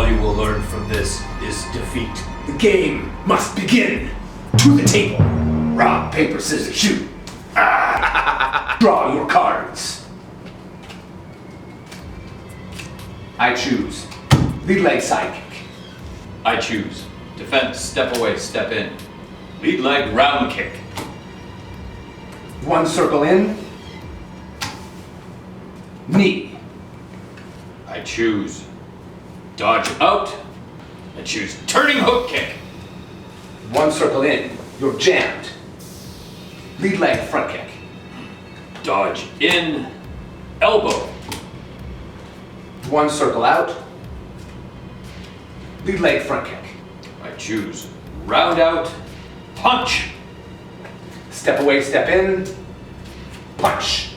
All you will learn from this is defeat. The game must begin. To the table. Rock, paper, scissors, shoot. Draw your cards. I choose lead leg side kick. I choose defense, step away, step in. Lead leg round kick. One circle in. Knee. I choose dodge out. I choose turning hook kick. One circle in. You're jammed. Lead leg front kick. Dodge in. Elbow. One circle out. Lead leg front kick. I choose round out. Punch. Step away, step in. Punch.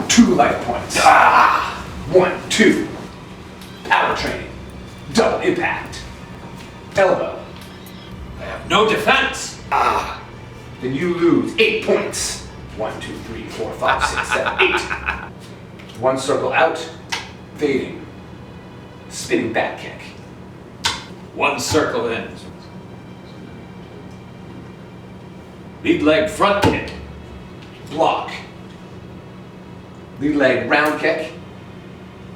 2 life points. 1, 2. Power training. Double impact. Elbow. I have no defense. Then you lose 8 points. 1, 2, 3, 4, 5, 6, 7, 8. One circle out. Fading. Spinning back kick. One circle in. Lead leg front kick. Block. Lead leg round kick.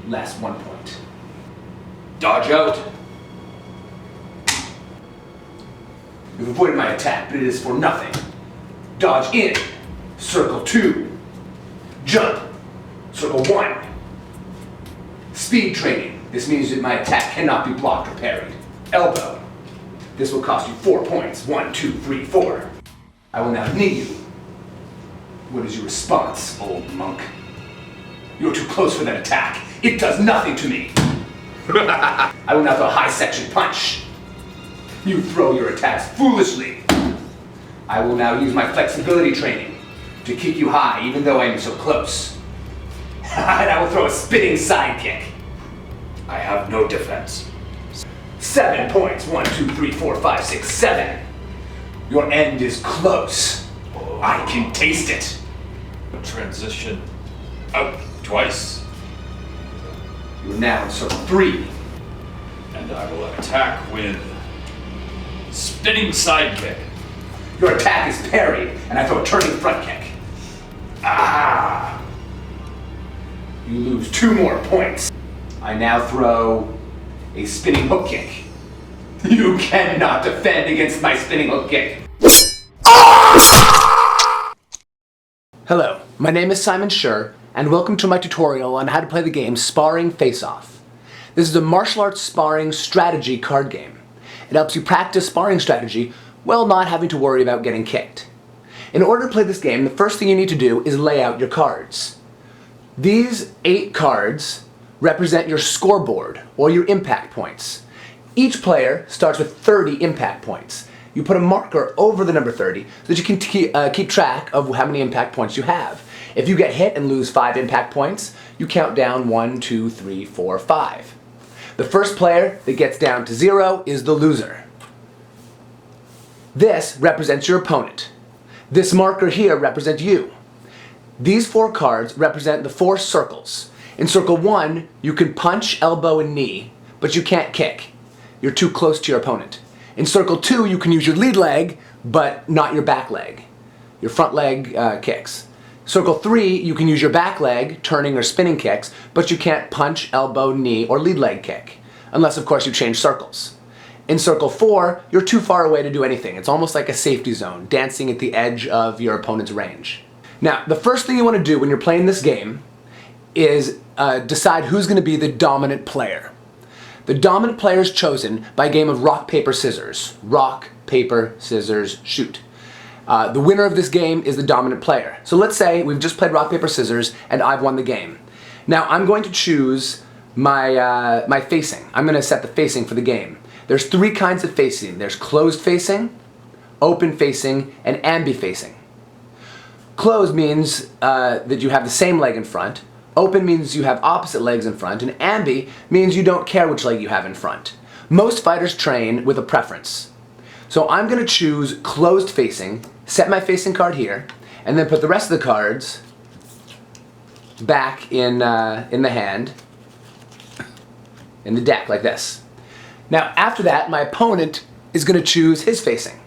Last 1 point. Dodge out. You've avoided my attack, but it is for nothing. Dodge in. Circle 2. Jump. Circle 1. Speed training. This means that my attack cannot be blocked or parried. Elbow. This will cost you 4 points. 1, 2, 3, 4. I will now knee you. What is your response, old monk? You're too close for that attack. It does nothing to me. I will now throw a high section punch. You throw your attacks foolishly. I will now use my flexibility training to kick you high even though I am so close. And I will throw a spinning side kick. I have no defense. 7 points. 1, 2, 3, 4, 5, 6, 7. Your end is close. I can taste it. Transition out twice. You are now in circle 3. And I will attack with spinning side kick. Your attack is parried, and I throw a turning front kick. You lose 2 more points. I now throw a spinning hook kick. You cannot defend against my spinning hook kick. Hello, my name is Scher, and welcome to my tutorial on how to play the game Sparring Face-Off. This is a martial arts sparring strategy card game. It helps you practice sparring strategy while not having to worry about getting kicked. In order to play this game, the first thing you need to do is lay out your cards. These 8 cards represent your scoreboard, or your impact points. Each player starts with 30 impact points. You put a marker over the number 30 so that you can keep track of how many impact points you have. If you get hit and lose 5 impact points, you count down 1, 2, 3, 4, 5. The first player that gets down to 0 is the loser. This represents your opponent. This marker here represents you. These 4 cards represent the 4 circles. In circle 1, you can punch, elbow, and knee, but you can't kick. You're too close to your opponent. In circle 2, you can use your lead leg, but not your back leg. Your front leg kicks. Circle 3, you can use your back leg, turning or spinning kicks, but you can't punch, elbow, knee, or lead leg kick. Unless, of course, you change circles. In circle 4, you're too far away to do anything. It's almost like a safety zone, dancing at the edge of your opponent's range. Now, the first thing you want to do when you're playing this game is decide who's going to be the dominant player. The dominant player is chosen by a game of rock, paper, scissors. Rock, paper, scissors, shoot. The winner of this game is the dominant player. So let's say we've just played rock, paper, scissors, and I've won the game. Now I'm going to choose my facing. I'm going to set the facing for the game. There's 3 kinds of facing. There's closed facing, open facing, and ambi facing. Closed means that you have the same leg in front. Open means you have opposite legs in front, and ambi means you don't care which leg you have in front. Most fighters train with a preference. So I'm going to choose closed facing, set my facing card here, and then put the rest of the cards back in the hand. in the deck, like this. Now, after that, my opponent is going to choose his facing.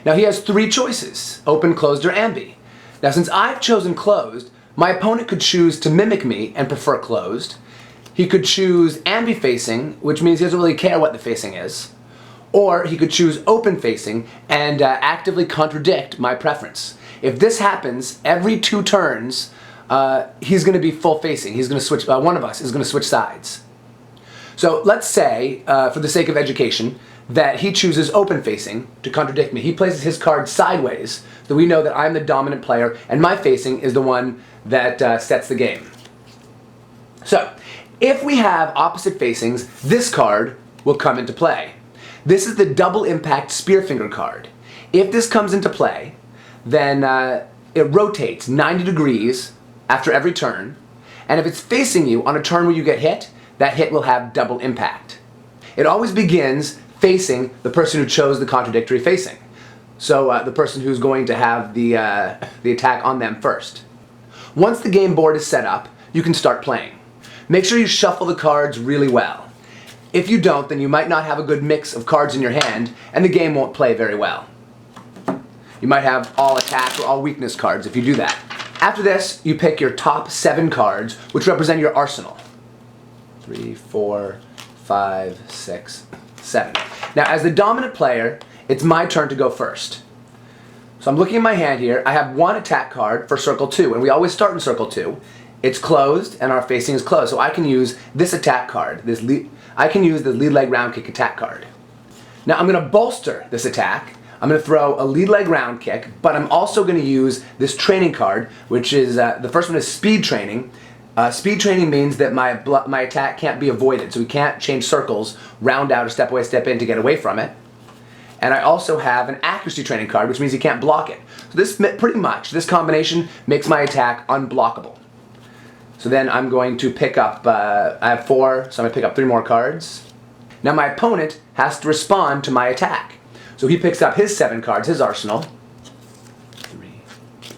Now, he has three choices: open, closed, or ambi. Now, since I've chosen closed, my opponent could choose to mimic me and prefer closed. He could choose ambi facing, which means he doesn't really care what the facing is. Or he could choose open facing and actively contradict my preference. If this happens, every 2 turns, he's going to be full facing. He's going to switch, one of us is going to switch sides. So let's say, for the sake of education, that he chooses open facing to contradict me. He places his card sideways, so we know that I'm the dominant player and my facing is the one that sets the game. So, if we have opposite facings, this card will come into play. This is the double impact Spearfinger card. If this comes into play, then it rotates 90 degrees after every turn, and if it's facing you on a turn where you get hit, that hit will have double impact. It always begins facing the person who chose the contradictory facing. So the person who's going to have the attack on them first. Once the game board is set up, you can start playing. Make sure you shuffle the cards really well. If you don't, then you might not have a good mix of cards in your hand, and the game won't play very well. You might have all attack or all weakness cards if you do that. After this, you pick your top 7 cards, which represent your arsenal. 3, 4, 5, 6, 7. Now, as the dominant player, it's my turn to go first. So I'm looking at my hand here. I have 1 attack card for circle 2, and we always start in circle 2. It's closed, and our facing is closed, so I can use this attack card. I can use the lead leg round kick attack card. Now I'm going to bolster this attack. I'm going to throw a lead leg round kick, but I'm also going to use this training card, which is, the first one is speed training. Speed training means that my attack can't be avoided, so we can't change circles, round out, or step away, step in to get away from it. And I also have an accuracy training card, which means you can't block it. So this combination makes my attack unblockable. So then I'm going to pick up, I have 4, so I'm going to pick up 3 more cards. Now my opponent has to respond to my attack. So he picks up his 7 cards, his arsenal. 3, 4,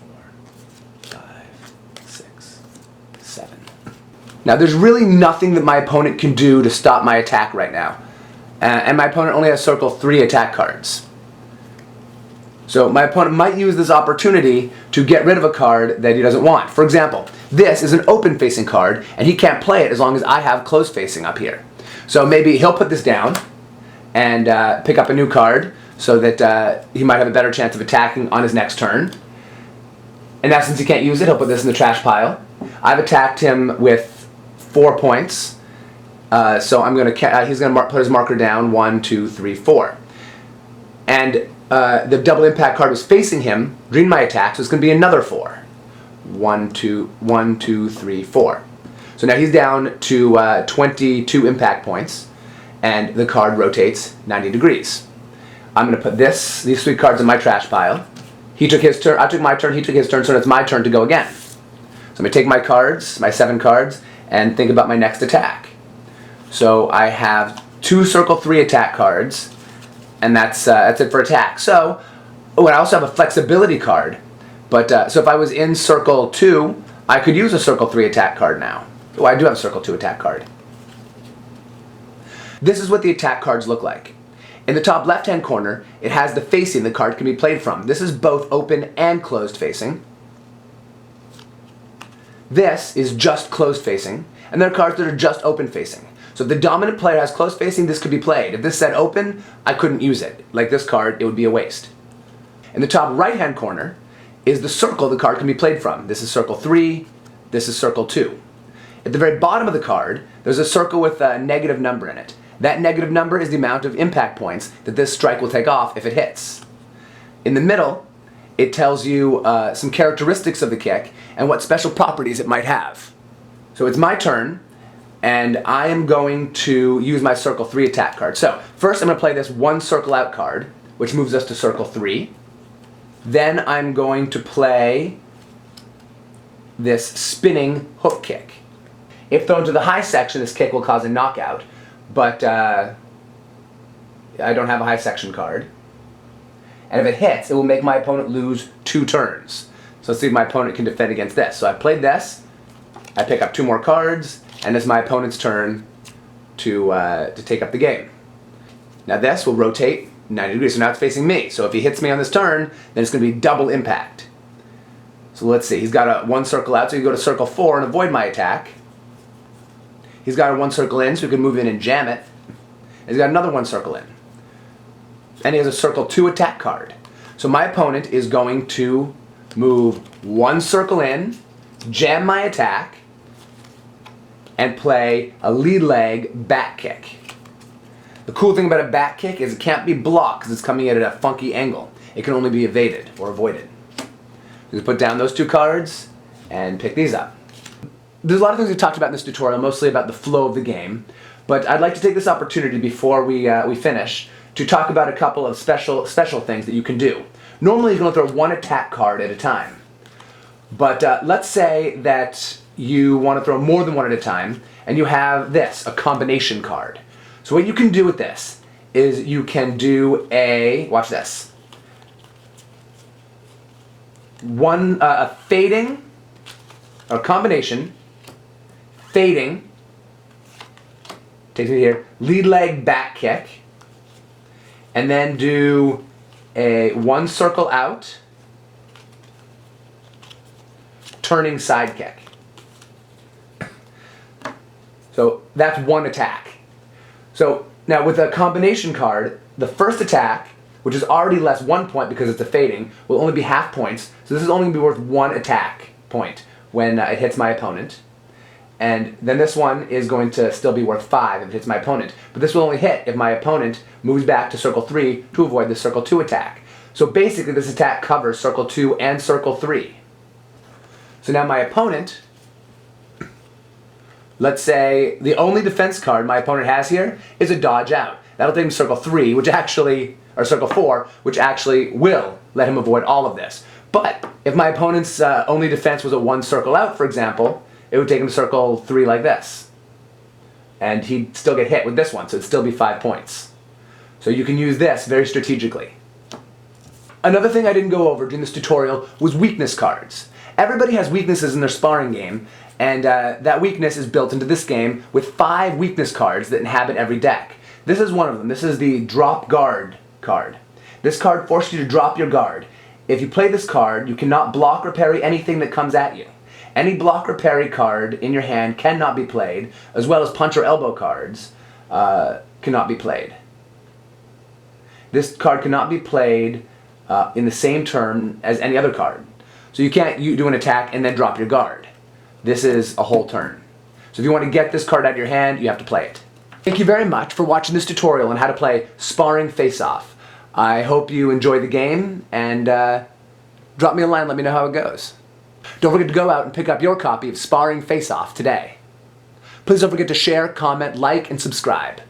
5, 6, 7. Now there's really nothing that my opponent can do to stop my attack right now. And my opponent only has circle 3 attack cards. So my opponent might use this opportunity to get rid of a card that he doesn't want. For example, this is an open facing card, and he can't play it as long as I have closed facing up here. So maybe he'll put this down and pick up a new card so that he might have a better chance of attacking on his next turn. And now since he can't use it, he'll put this in the trash pile. I've attacked him with 4 points. So he's going to put his marker down, 1, 2, 3, 4. And the double impact card was facing him during my attack, so it's going to be another 4. 1, 2, 3, 4. So now he's down to 22 impact points, and the card rotates 90 degrees. I'm going to put these 3 cards in my trash pile. He took his turn, I took my turn, he took his turn, so it's my turn to go again. So I'm going to take my cards, my 7 cards, and think about my next attack. So I have 2 circle 3 attack cards, and that's it for attack. So, and I also have a flexibility card. But so if I was in circle 2, I could use a circle 3 attack card now. Oh, I do have a circle 2 attack card. This is what the attack cards look like. In the top left-hand corner, it has the facing the card can be played from. This is both open and closed facing. This is just closed facing, and there are cards that are just open facing. So if the dominant player has closed facing, this could be played. If this said open, I couldn't use it. Like this card, it would be a waste. In the top right-hand corner is the circle the card can be played from. This is circle 3, this is circle 2. At the very bottom of the card, there's a circle with a negative number in it. That negative number is the amount of impact points that this strike will take off if it hits. In the middle, it tells you some characteristics of the kick and what special properties it might have. So it's my turn, and I am going to use my circle 3 attack card. So first I'm going to play this 1 circle out card, which moves us to circle 3. Then I'm going to play this spinning hook kick. If thrown to the high section, this kick will cause a knockout, but I don't have a high section card. And if it hits, it will make my opponent lose 2 turns. So let's see if my opponent can defend against this. So I played this, I pick up 2 more cards, and it's my opponent's turn to take up the game. Now this will rotate 90 degrees, so now it's facing me. So if he hits me on this turn, then it's going to be double impact. So let's see, he's got a 1 circle out, so he can go to circle 4 and avoid my attack. He's got a 1 circle in, so he can move in and jam it. And he's got another 1 circle in. And he has a circle 2 attack card. So my opponent is going to move 1 circle in, jam my attack, and play a lead leg back kick. The cool thing about a back kick is it can't be blocked because it's coming at a funky angle. It can only be evaded or avoided. You put down those 2 cards and pick these up. There's a lot of things we talked about in this tutorial, mostly about the flow of the game, but I'd like to take this opportunity before we finish to talk about a couple of special things that you can do. Normally you're going to throw 1 attack card at a time, but let's say that you want to throw more than 1 at a time, and you have this, a combination card. So what you can do with this is you can do watch this, a fading, or combination, fading, takes me here, lead leg back kick, and then do a 1 circle out, turning side kick. So that's 1 attack. So now with a combination card, the first attack, which is already less 1 point because it's a fading, will only be half points. So this is only going to be worth 1 attack point when it hits my opponent. And then this one is going to still be worth 5 if it hits my opponent. But this will only hit if my opponent moves back to circle 3 to avoid the circle 2 attack. So basically this attack covers circle 2 and circle 3. So now my opponent, let's say the only defense card my opponent has here is a dodge out. That'll take him to circle 3, or circle 4, which actually will let him avoid all of this. But if my opponent's only defense was a 1 circle out, for example, it would take him to circle 3 like this. And he'd still get hit with this one, so it'd still be 5 points. So you can use this very strategically. Another thing I didn't go over during this tutorial was weakness cards. Everybody has weaknesses in their sparring game, and that weakness is built into this game with 5 weakness cards that inhabit every deck. This is one of them. This is the drop guard card. This card forces you to drop your guard. If you play this card, you cannot block or parry anything that comes at you. Any block or parry card in your hand cannot be played, as well as punch or elbow cards cannot be played. This card cannot be played in the same turn as any other card. So you can't do an attack and then drop your guard. This is a whole turn. So if you want to get this card out of your hand, you have to play it. Thank you very much for watching this tutorial on how to play Sparring Face-Off. I hope you enjoy the game, and drop me a line, let me know how it goes. Don't forget to go out and pick up your copy of Sparring Face-Off today. Please don't forget to share, comment, like, and subscribe.